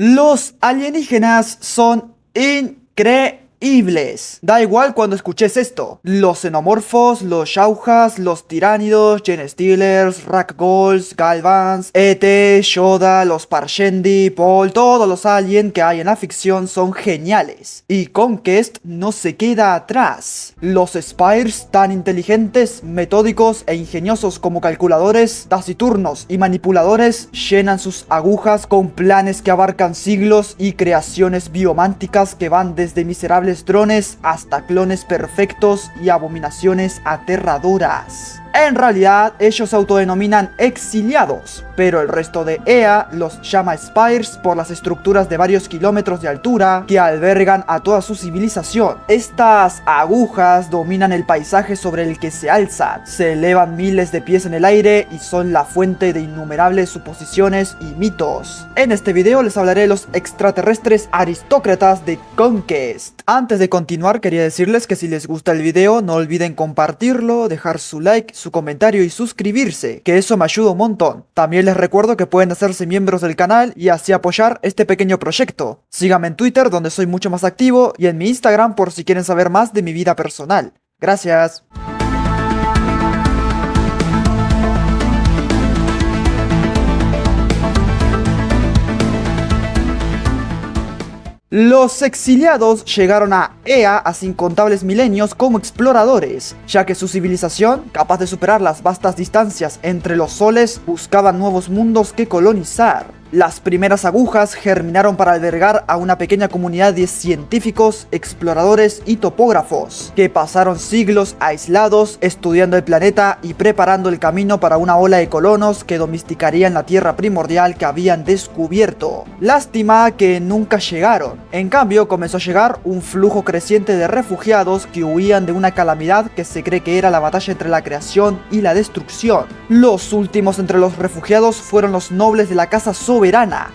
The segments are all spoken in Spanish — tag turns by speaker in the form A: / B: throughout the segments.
A: Los alienígenas son increíbles. Da igual cuando escuches esto. Los xenomorfos, los Shaujas, los tiránidos, Genestealers, Ragdolls, Galvans, ET, Yoda, los Parshendi, Paul, todos los aliens que hay en la ficción son geniales. Y Conquest no se queda atrás. Los Spires, tan inteligentes, metódicos e ingeniosos como calculadores, taciturnos y manipuladores, llenan sus agujas con planes que abarcan siglos y creaciones biománticas que van desde miserables drones hasta clones perfectos y abominaciones aterradoras. En realidad, ellos se autodenominan exiliados, pero el resto de EA los llama Spires por las estructuras de varios kilómetros de altura que albergan a toda su civilización. Estas agujas dominan el paisaje sobre el que se alzan, se elevan miles de pies en el aire y son la fuente de innumerables suposiciones y mitos. En este video les hablaré de los extraterrestres aristócratas de Conquest. Antes de continuar, quería decirles que si les gusta el video, no olviden compartirlo, dejar su like, su comentario y suscribirse, que eso me ayuda un montón. También les recuerdo que pueden hacerse miembros del canal y así apoyar este pequeño proyecto. Síganme en Twitter, donde soy mucho más activo, y en mi Instagram por si quieren saber más de mi vida personal. Gracias. Los exiliados llegaron a EA hace incontables milenios como exploradores, ya que su civilización, capaz de superar las vastas distancias entre los soles, buscaba nuevos mundos que colonizar. Las primeras agujas germinaron para albergar a una pequeña comunidad de científicos, exploradores y topógrafos, que pasaron siglos aislados estudiando el planeta y preparando el camino para una ola de colonos que domesticarían la tierra primordial que habían descubierto. Lástima que nunca llegaron. En cambio, comenzó a llegar un flujo creciente de refugiados que huían de una calamidad que se cree que era la batalla entre la creación y la destrucción. Los últimos entre los refugiados fueron los nobles de la casa soberana,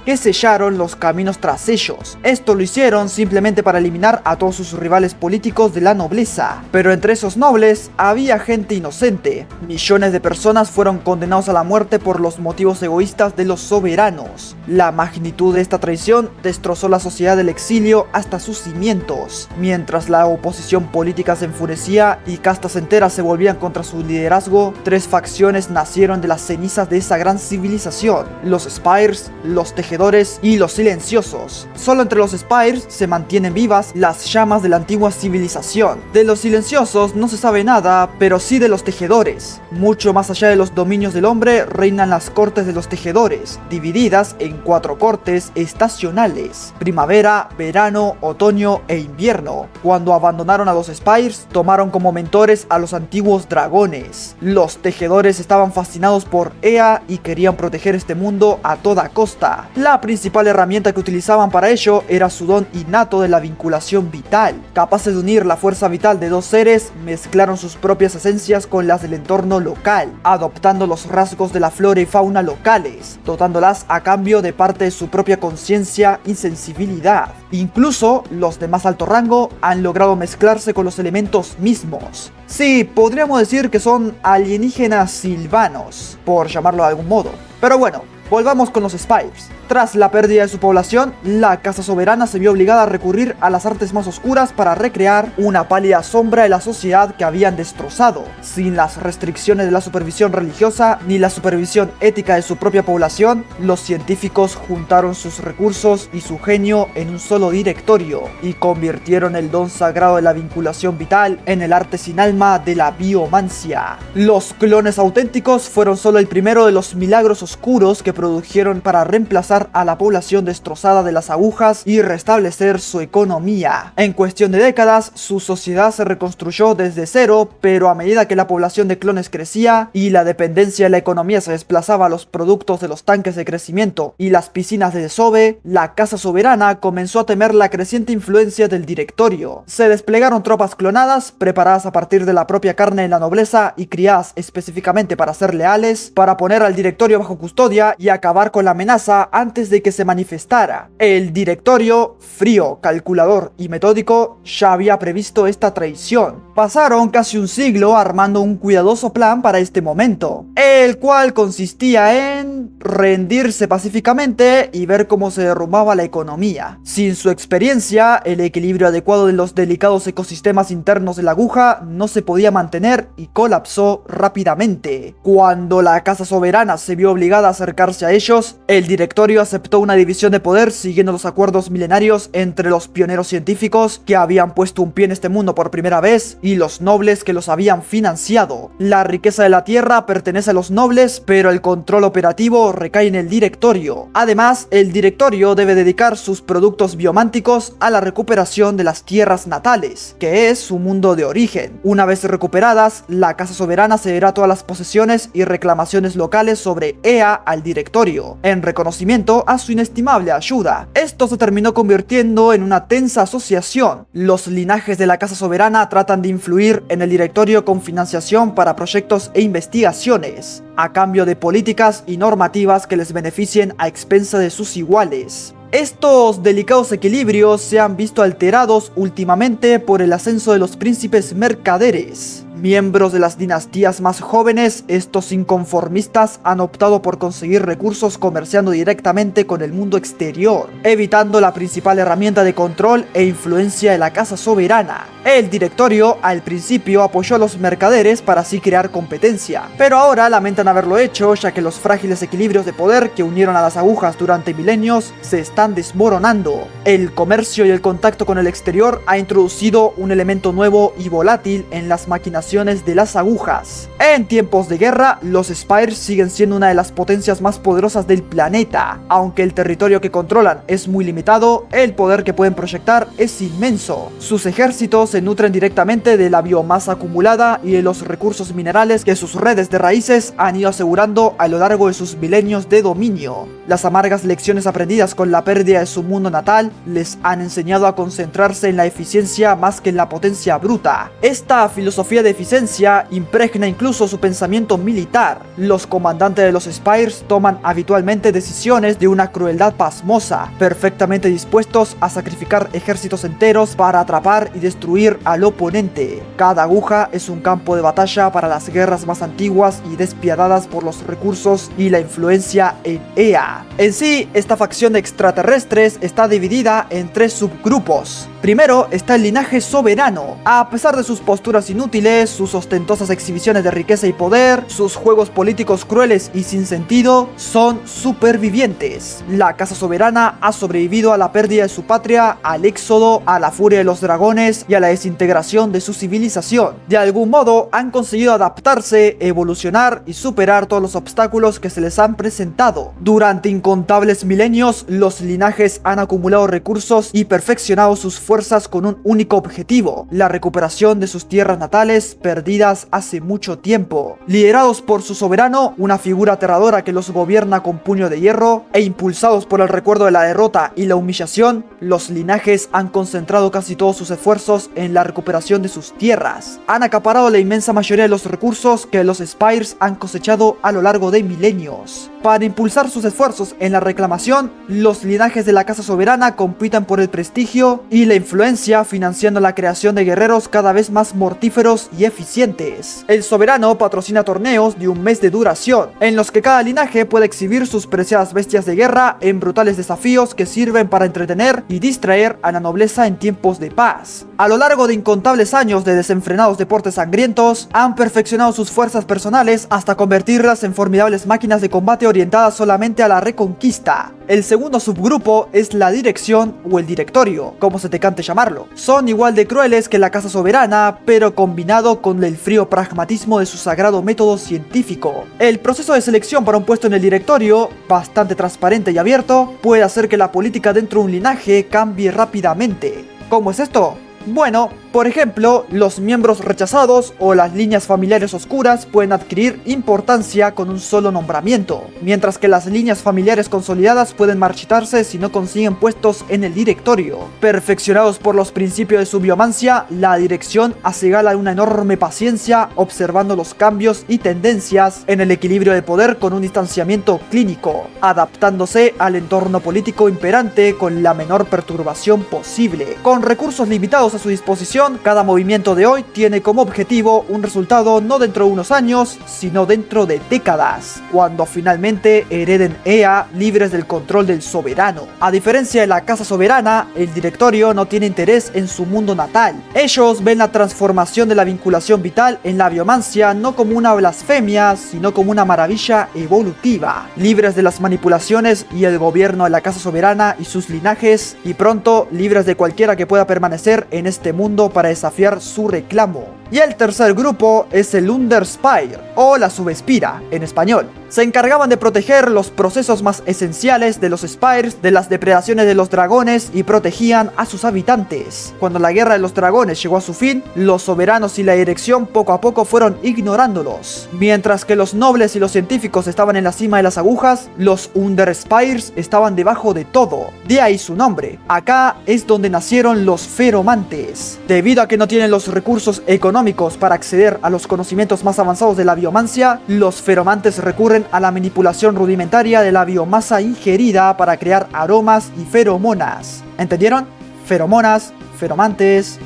A: que sellaron los caminos tras ellos. Esto lo hicieron simplemente para eliminar a todos sus rivales políticos de la nobleza. Pero entre esos nobles había gente inocente. Millones de personas fueron condenados a la muerte por los motivos egoístas de los soberanos. La magnitud de esta traición destrozó la sociedad del exilio hasta sus cimientos. Mientras la oposición política se enfurecía y castas enteras se volvían contra su liderazgo, tres facciones nacieron de las cenizas de esa gran civilización: los Spires, los tejedores y los silenciosos. Solo entre los Spires se mantienen vivas las llamas de la antigua civilización. De los silenciosos no se sabe nada, pero sí de los tejedores. Mucho más allá de los dominios del hombre reinan las cortes de los tejedores, divididas en 4 cortes estacionales: primavera, verano, otoño e invierno. Cuando abandonaron a los Spires, tomaron como mentores a los antiguos dragones. Los tejedores estaban fascinados por EA y querían proteger este mundo a toda costa. La principal herramienta que utilizaban para ello era su don innato de la vinculación vital. Capaces de unir la fuerza vital de dos seres, mezclaron sus propias esencias con las del entorno local, adoptando los rasgos de la flora y fauna locales, dotándolas a cambio de parte de su propia conciencia y sensibilidad. Incluso los de más alto rango han logrado mezclarse con los elementos mismos. Sí, podríamos decir que son alienígenas silvanos, por llamarlo de algún modo. Pero bueno, volvamos con los Spires. Tras la pérdida de su población, la Casa Soberana se vio obligada a recurrir a las artes más oscuras para recrear una pálida sombra de la sociedad que habían destrozado. Sin las restricciones de la supervisión religiosa ni la supervisión ética de su propia población, los científicos juntaron sus recursos y su genio en un solo directorio y convirtieron el don sagrado de la vinculación vital en el arte sin alma de la biomancia. Los clones auténticos fueron solo el primero de los milagros oscuros que produjeron para reemplazar a la población destrozada de las agujas y restablecer su economía. En cuestión de décadas, su sociedad se reconstruyó desde cero, pero a medida que la población de clones crecía y la dependencia de la economía se desplazaba a los productos de los tanques de crecimiento y las piscinas de desove, la Casa Soberana comenzó a temer la creciente influencia del directorio. Se desplegaron tropas clonadas, preparadas a partir de la propia carne de la nobleza y criadas específicamente para ser leales, para poner al directorio bajo custodia y acabar con la amenaza antes de que se manifestara. El directorio, frío, calculador y metódico, ya había previsto esta traición. Pasaron casi un siglo armando un cuidadoso plan para este momento, el cual consistía en rendirse pacíficamente y ver cómo se derrumbaba la economía. Sin su experiencia, el equilibrio adecuado de los delicados ecosistemas internos de la aguja no se podía mantener y colapsó rápidamente. Cuando la Casa Soberana se vio obligada a acercarse a ellos, el directorio aceptó una división de poder siguiendo los acuerdos milenarios entre los pioneros científicos que habían puesto un pie en este mundo por primera vez y los nobles que los habían financiado. La riqueza de la tierra pertenece a los nobles, pero el control operativo recae en el directorio. Además, el directorio debe dedicar sus productos biománticos a la recuperación de las tierras natales, que es su mundo de origen. Una vez recuperadas, la Casa Soberana cederá todas las posesiones y reclamaciones locales sobre Ea al directorio, en reconocimiento a su inestimable ayuda. Esto se terminó convirtiendo en una tensa asociación. Los linajes de la Casa Soberana tratan de influir en el directorio con financiación para proyectos e investigaciones, a cambio de políticas y normativas que les beneficien a expensa de sus iguales. Estos delicados equilibrios se han visto alterados últimamente por el ascenso de los príncipes mercaderes. Miembros de las dinastías más jóvenes, estos inconformistas han optado por conseguir recursos comerciando directamente con el mundo exterior, evitando la principal herramienta de control e influencia de la Casa Soberana. El directorio al principio apoyó a los mercaderes para así crear competencia, pero ahora lamentan haberlo hecho ya que los frágiles equilibrios de poder que unieron a las agujas durante milenios se están desmoronando. El comercio y el contacto con el exterior ha introducido un elemento nuevo y volátil en las maquinaciones de las agujas. En tiempos de guerra, los Spires siguen siendo una de las potencias más poderosas del planeta. Aunque el territorio que controlan es muy limitado, el poder que pueden proyectar es inmenso. Sus ejércitos se nutren directamente de la biomasa acumulada y de los recursos minerales que sus redes de raíces han ido asegurando a lo largo de sus milenios de dominio. Las amargas lecciones aprendidas con la pérdida de su mundo natal les han enseñado a concentrarse en la eficiencia más que en la potencia bruta. Esta filosofía de eficiencia impregna incluso su pensamiento militar. Los comandantes de los Spires toman habitualmente decisiones de una crueldad pasmosa, perfectamente dispuestos a sacrificar ejércitos enteros para atrapar y destruir al oponente. Cada aguja es un campo de batalla para las guerras más antiguas y despiadadas por los recursos y la influencia en Ea. En sí, esta facción de extraterrestres está dividida en tres subgrupos. Primero está el linaje soberano. A pesar de sus posturas inútiles, sus ostentosas exhibiciones de riqueza y poder, sus juegos políticos crueles y sin sentido, son supervivientes. La Casa Soberana ha sobrevivido a la pérdida de su patria, al éxodo, a la furia de los dragones y a la desintegración de su civilización. De algún modo han conseguido adaptarse, evolucionar y superar todos los obstáculos que se les han presentado. Durante incontables milenios, los linajes han acumulado recursos y perfeccionado sus fuerzas con un único objetivo: la recuperación de sus tierras natales perdidas hace mucho tiempo. Liderados por su soberano, una figura aterradora que los gobierna con puño de hierro, e impulsados por el recuerdo de la derrota y la humillación, los linajes han concentrado casi todos sus esfuerzos en la recuperación de sus tierras. Han acaparado la inmensa mayoría de los recursos que los Spires han cosechado a lo largo de milenios. Para impulsar sus esfuerzos en la reclamación, los linajes de la Casa Soberana compiten por el prestigio y la influencia, financiando la creación de guerreros cada vez más mortíferos y eficientes. El soberano patrocina torneos de un mes de duración, en los que cada linaje puede exhibir sus preciadas bestias de guerra en brutales desafíos que sirven para entretener y distraer a la nobleza en tiempos de paz. A lo largo de incontables años de desenfrenados deportes sangrientos, han perfeccionado sus fuerzas personales hasta convertirlas en formidables máquinas de combate orientadas solamente a la reconquista. El segundo subgrupo es la dirección o el directorio, como se te cante llamarlo. Son igual de crueles que la Casa Soberana, pero combinado con el frío pragmatismo de su sagrado método científico. El proceso de selección para un puesto en el directorio, bastante transparente y abierto, puede hacer que la política dentro de un linaje cambie rápidamente. ¿Cómo es esto? Bueno, por ejemplo, los miembros rechazados o las líneas familiares oscuras pueden adquirir importancia con un solo nombramiento, mientras que las líneas familiares consolidadas pueden marchitarse si no consiguen puestos en el directorio. Perfeccionados por los principios de su biomancia, la dirección hace gala de una enorme paciencia observando los cambios y tendencias en el equilibrio de poder con un distanciamiento clínico, adaptándose al entorno político imperante con la menor perturbación posible. Con recursos limitados a su disposición, cada movimiento de hoy tiene como objetivo un resultado no dentro de unos años, sino dentro de décadas, cuando finalmente hereden EA libres del control del soberano. A diferencia de la casa soberana, el directorio no tiene interés en su mundo natal. Ellos ven la transformación de la vinculación vital en la biomancia no como una blasfemia, sino como una maravilla evolutiva, libres de las manipulaciones y el gobierno de la casa soberana y sus linajes, y pronto libres de cualquiera que pueda permanecer en este mundo para desafiar su reclamo. Y el tercer grupo es el Underspire, o la subespira en español. Se encargaban de proteger los procesos más esenciales de los Spires de las depredaciones de los dragones y protegían a sus habitantes. Cuando la guerra de los dragones llegó a su fin, los soberanos y la dirección poco a poco fueron ignorándolos. Mientras que los nobles y los científicos estaban en la cima de las agujas, los Underspires estaban debajo de todo. De ahí su nombre. Acá es donde nacieron los feromantes. Debido a que no tienen los recursos económicos para acceder a los conocimientos más avanzados de la biomancia, los feromantes recurren a la manipulación rudimentaria de la biomasa ingerida para crear aromas y feromonas. ¿Entendieron? Feromonas, feromantes,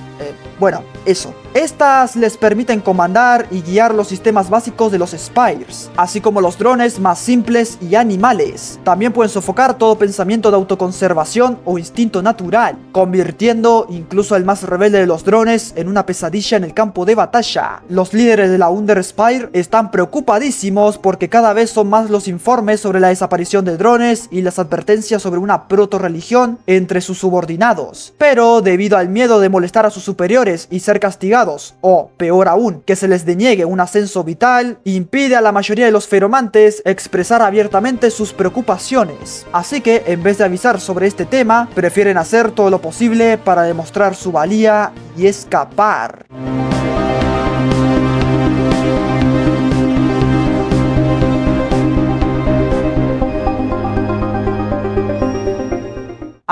A: bueno, eso. Estas les permiten comandar y guiar los sistemas básicos de los Spires, así como los drones más simples y animales. También pueden sofocar todo pensamiento de autoconservación o instinto natural, convirtiendo incluso al más rebelde de los drones en una pesadilla en el campo de batalla. Los líderes de la Underspire están preocupadísimos porque cada vez son más los informes sobre la desaparición de drones y las advertencias sobre una proto-religión entre sus subordinados. Pero debido al miedo de molestar a sus superiores y ser castigados, o peor aún, que se les deniegue un ascenso vital, impide a la mayoría de los feromantes expresar abiertamente sus preocupaciones. Así que, en vez de avisar sobre este tema, prefieren hacer todo lo posible para demostrar su valía y escapar.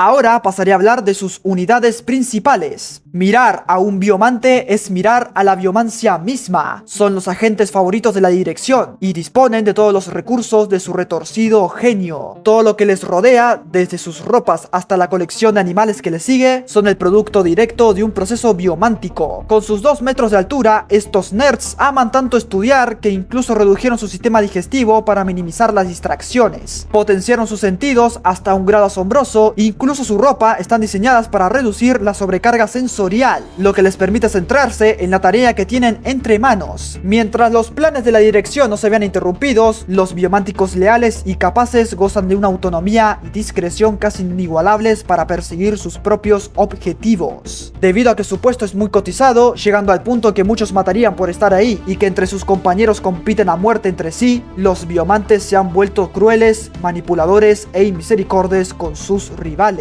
A: Ahora pasaré a hablar de sus unidades principales. Mirar a un biomante es mirar a la biomancia misma. Son los agentes favoritos de la dirección y disponen de todos los recursos de su retorcido genio. Todo lo que les rodea, desde sus ropas hasta la colección de animales que les sigue, son el producto directo de un proceso biomántico. Con sus 2 metros de altura, estos nerds aman tanto estudiar que incluso redujeron su sistema digestivo para minimizar las distracciones. Potenciaron sus sentidos hasta un grado asombroso, incluso su ropa están diseñadas para reducir la sobrecarga sensorial, lo que les permite centrarse en la tarea que tienen entre manos. Mientras los planes de la dirección no se vean interrumpidos, los biománticos leales y capaces gozan de una autonomía y discreción casi inigualables para perseguir sus propios objetivos. Debido a que su puesto es muy cotizado, llegando al punto que muchos matarían por estar ahí y que entre sus compañeros compiten a muerte entre sí, los biomantes se han vuelto crueles, manipuladores e inmisericordes con sus rivales.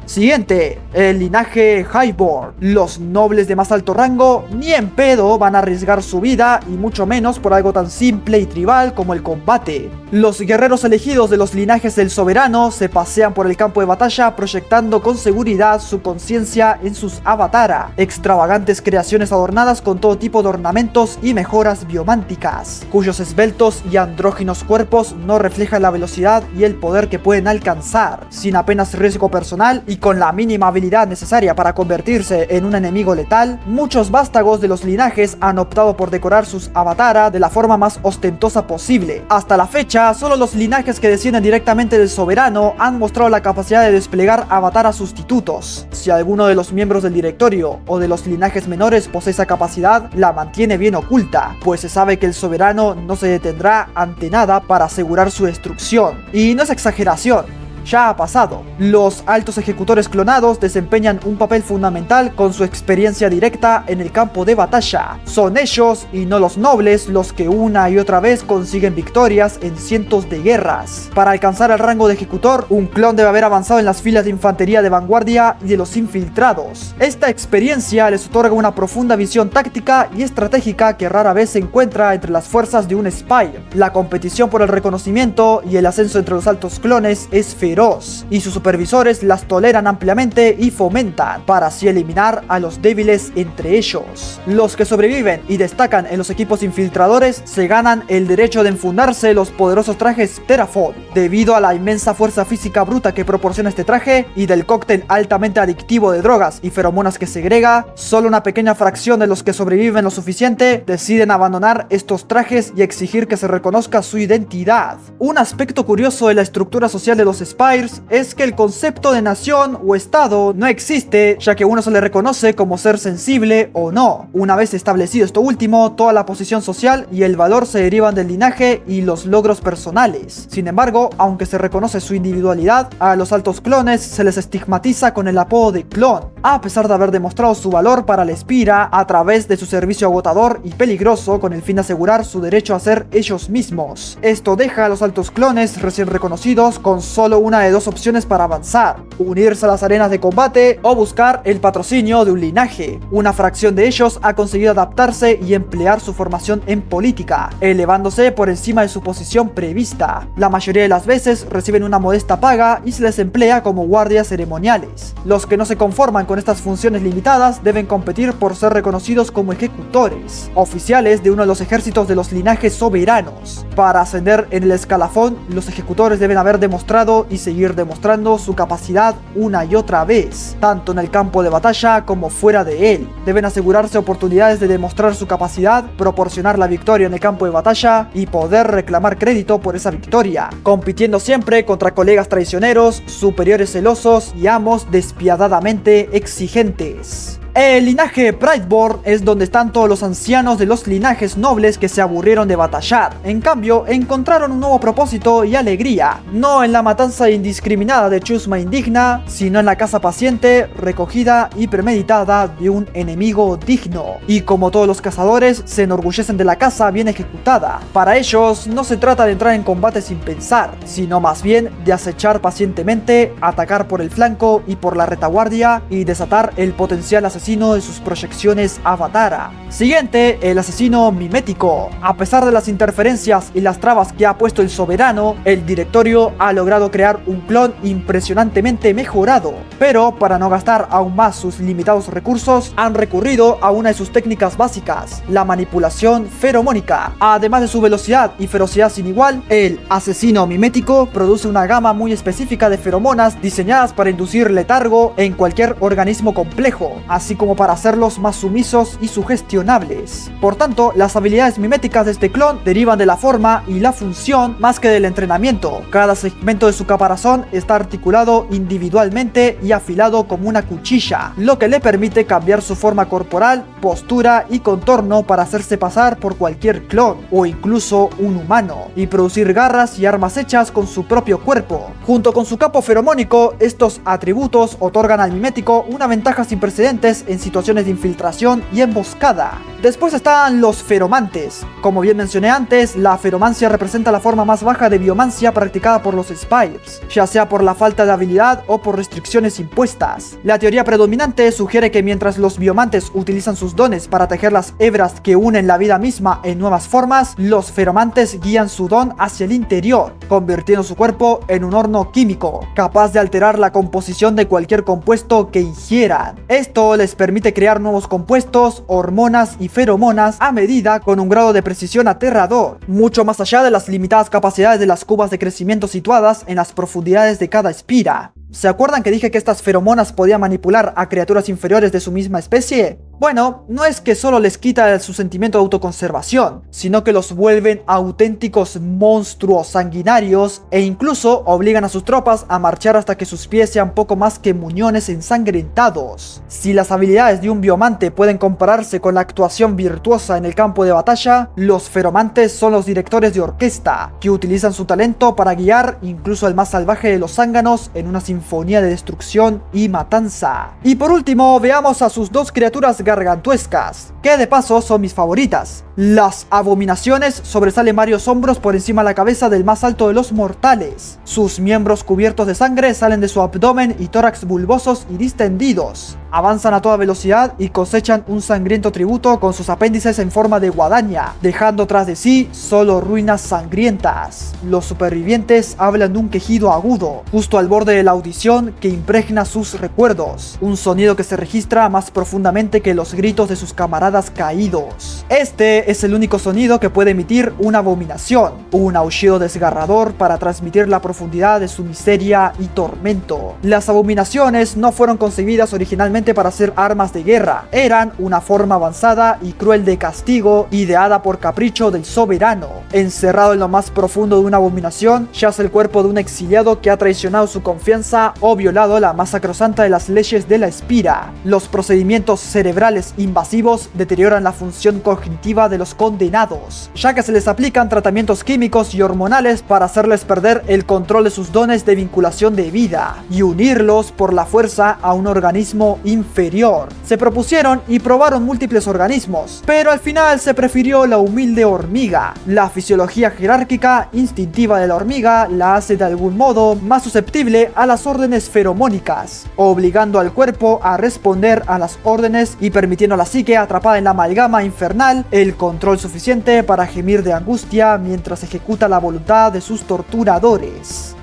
A: Siguiente, el linaje Highborn. Los nobles de más alto rango ni en pedo van a arriesgar su vida, y mucho menos por algo tan simple y tribal como el combate. Los guerreros elegidos de los linajes del soberano se pasean por el campo de batalla proyectando con seguridad su conciencia en sus avatara, extravagantes creaciones adornadas con todo tipo de ornamentos y mejoras biománticas, cuyos esbeltos y andróginos cuerpos no reflejan la velocidad y el poder que pueden alcanzar, sin apenas riesgo personal y con la mínima habilidad necesaria para convertirse en un enemigo letal. Muchos vástagos de los linajes han optado por decorar sus avatara de la forma más ostentosa posible. Hasta la fecha, solo los linajes que descienden directamente del soberano han mostrado la capacidad de desplegar avataras sustitutos. Si alguno de los miembros del directorio o de los linajes menores posee esa capacidad, la mantiene bien oculta, pues se sabe que el soberano no se detendrá ante nada para asegurar su destrucción. Y no es exageración. ya ha pasado. Los altos ejecutores clonados desempeñan un papel fundamental con su experiencia directa en el campo de batalla. Son ellos y no los nobles los que una y otra vez consiguen victorias en cientos de guerras. Para alcanzar el rango de ejecutor, un clon debe haber avanzado en las filas de infantería de vanguardia y de los infiltrados. Esta experiencia les otorga una profunda visión táctica y estratégica que rara vez se encuentra entre las fuerzas de un Spire. La competición por el reconocimiento y el ascenso entre los altos clones es feroz, y sus supervisores las toleran ampliamente y fomentan, para así eliminar a los débiles entre ellos. Los que sobreviven y destacan en los equipos infiltradores se ganan el derecho de enfundarse los poderosos trajes Terafon. Debido a la inmensa fuerza física bruta que proporciona este traje y del cóctel altamente adictivo de drogas y feromonas que segrega, solo una pequeña fracción de los que sobreviven lo suficiente deciden abandonar estos trajes y exigir que se reconozca su identidad. Un aspecto curioso de la estructura social de los Spires es que el concepto de nación o estado no existe, ya que uno se le reconoce como ser sensible o no. Una vez establecido esto último, toda la posición social y el valor se derivan del linaje y los logros personales. Sin embargo, aunque se reconoce su individualidad, a los altos clones se les estigmatiza con el apodo de clon, a pesar de haber demostrado su valor para la Espira a través de su servicio agotador y peligroso con el fin de asegurar su derecho a ser ellos mismos. Esto deja a los altos clones recién reconocidos con solo una de dos opciones para avanzar: unirse a las arenas de combate o buscar el patrocinio de un linaje. Una fracción de ellos ha conseguido adaptarse y emplear su formación en política, elevándose por encima de su posición prevista. La mayoría de las veces reciben una modesta paga y se les emplea como guardias ceremoniales. Los que no se conforman con estas funciones limitadas deben competir por ser reconocidos como ejecutores, oficiales de uno de los ejércitos de los linajes soberanos. Para ascender en el escalafón, los ejecutores deben haber demostrado y seguir demostrando su capacidad una y otra vez, tanto en el campo de batalla como fuera de él. Deben asegurarse oportunidades de demostrar su capacidad, proporcionar la victoria en el campo de batalla y poder reclamar crédito por esa victoria, compitiendo siempre contra colegas traicioneros, superiores celosos y amos despiadadamente exigentes. El linaje Prideborn es donde están todos los ancianos de los linajes nobles que se aburrieron de batallar. En cambio, encontraron un nuevo propósito y alegría, no en la matanza indiscriminada de chusma indigna, sino en la caza paciente, recogida y premeditada de un enemigo digno. Y como todos los cazadores, se enorgullecen de la caza bien ejecutada. Para ellos, no se trata de entrar en combate sin pensar, sino más bien de acechar pacientemente, atacar por el flanco y por la retaguardia y desatar el potencial asesino de sus proyecciones Avatara. Siguiente, el asesino mimético. A pesar de las interferencias y las trabas que ha puesto el soberano, el directorio ha logrado crear un clon impresionantemente mejorado. Pero para no gastar aún más sus limitados recursos, han recurrido a una de sus técnicas básicas, la manipulación feromónica. Además de su velocidad y ferocidad sin igual, el asesino mimético produce una gama muy específica de feromonas diseñadas para inducir letargo en cualquier organismo complejo, así como para hacerlos más sumisos y sugestionables. Por tanto, las habilidades miméticas de este clon derivan de la forma y la función más que del entrenamiento. Cada segmento de su caparazón está articulado individualmente y afilado como una cuchilla, lo que le permite cambiar su forma corporal, postura y contorno para hacerse pasar por cualquier clon o incluso un humano, y producir garras y armas hechas con su propio cuerpo. Junto con su campo feromónico, estos atributos otorgan al mimético una ventaja sin precedentes en situaciones de infiltración y emboscada. Después están los feromantes. Como bien mencioné antes, la feromancia representa la forma más baja de biomancia practicada por los Spires, ya sea por la falta de habilidad o por restricciones impuestas. La teoría predominante sugiere que mientras los biomantes utilizan sus dones para tejer las hebras que unen la vida misma en nuevas formas, los feromantes guían su don hacia el interior, convirtiendo su cuerpo en un horno químico, capaz de alterar la composición de cualquier compuesto que ingieran. Esto les permite crear nuevos compuestos, hormonas y feromonas a medida con un grado de precisión aterrador, mucho más allá de las limitadas capacidades de las cubas de crecimiento situadas en las profundidades de cada espira. ¿Se acuerdan que dije que estas feromonas podían manipular a criaturas inferiores de su misma especie? Bueno, no es que solo les quita su sentimiento de autoconservación, sino que los vuelven auténticos monstruos sanguinarios e incluso obligan a sus tropas a marchar hasta que sus pies sean poco más que muñones ensangrentados. Si las habilidades de un biomante pueden compararse con la actuación virtuosa en el campo de batalla, los feromantes son los directores de orquesta, que utilizan su talento para guiar incluso al más salvaje de los zánganos en una sinfonía de destrucción y matanza. Y por último, veamos a sus dos criaturas gargantuescas, que de paso son mis favoritas. Las abominaciones sobresalen varios hombros por encima de la cabeza del más alto de los mortales. Sus miembros cubiertos de sangre salen de su abdomen y tórax bulbosos y distendidos. Avanzan a toda velocidad y cosechan un sangriento tributo con sus apéndices en forma de guadaña, dejando tras de sí solo ruinas sangrientas. Los supervivientes hablan de un quejido agudo, justo al borde de la audición que impregna sus recuerdos, un sonido que se registra más profundamente que los gritos de sus camaradas caídos. Este es el único sonido que puede emitir una abominación, un aullido desgarrador para transmitir la profundidad de su miseria y tormento. Las abominaciones no fueron concebidas originalmente para ser armas de guerra, eran una forma avanzada y cruel de castigo ideada por capricho del soberano. Encerrado en lo más profundo de una abominación yace el cuerpo de un exiliado que ha traicionado su confianza o violado la más sacrosanta de las leyes de la Espira. Los procedimientos cerebrales invasivos deterioran la función cognitiva de los condenados, ya que se les aplican tratamientos químicos y hormonales para hacerles perder el control de sus dones de vinculación de vida y unirlos por la fuerza a un organismo inferior. Se propusieron y probaron múltiples organismos, pero al final se prefirió la humilde hormiga. La fisiología jerárquica instintiva de la hormiga la hace de algún modo más susceptible a las órdenes feromónicas, obligando al cuerpo a responder a las órdenes y permitiendo a la psique atrapada en la amalgama infernal el control suficiente para gemir de angustia mientras ejecuta la voluntad de sus torturadores.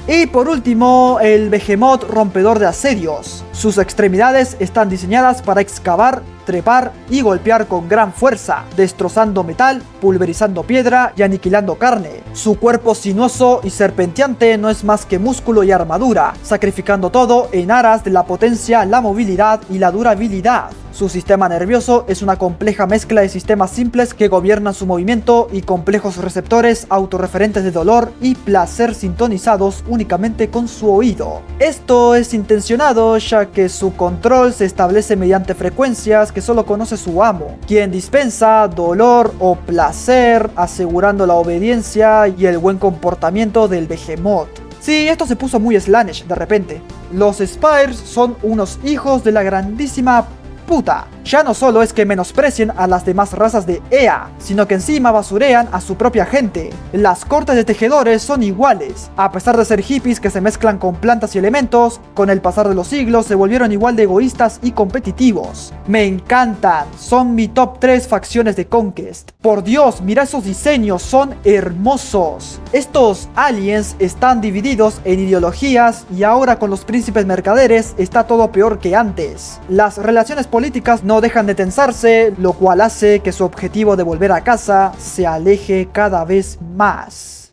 A: Y por último, el Behemoth rompedor de asedios. Sus extremidades están diseñadas para excavar, trepar y golpear con gran fuerza, destrozando metal, pulverizando piedra y aniquilando carne. Su cuerpo sinuoso y serpenteante no es más que músculo y armadura, sacrificando todo en aras de la potencia, la movilidad y la durabilidad. Su sistema nervioso es una compleja mezcla de sistemas simples que gobiernan su movimiento y complejos receptores autorreferentes de dolor y placer sintonizados únicamente con su oído. Esto es intencionado ya que su control se establece mediante frecuencias que solo conoce su amo, quien dispensa dolor o placer asegurando la obediencia y el buen comportamiento del Behemoth. Sí, esto se puso muy Slaanesh de repente. Los Spires son unos hijos de la grandísima puta. Ya no solo es que menosprecien a las demás razas de Ea, sino que encima basurean a su propia gente. Las cortes de tejedores son iguales. A pesar de ser hippies que se mezclan con plantas y elementos, con el pasar de los siglos se volvieron igual de egoístas y competitivos. Me encantan, son mi top 3 facciones de Conquest. Por Dios, mira esos diseños, son hermosos. Estos aliens están divididos en ideologías y ahora con los príncipes mercaderes está todo peor que antes. Las relaciones políticas no dejan de tensarse, lo cual hace que su objetivo de volver a casa se aleje cada vez más.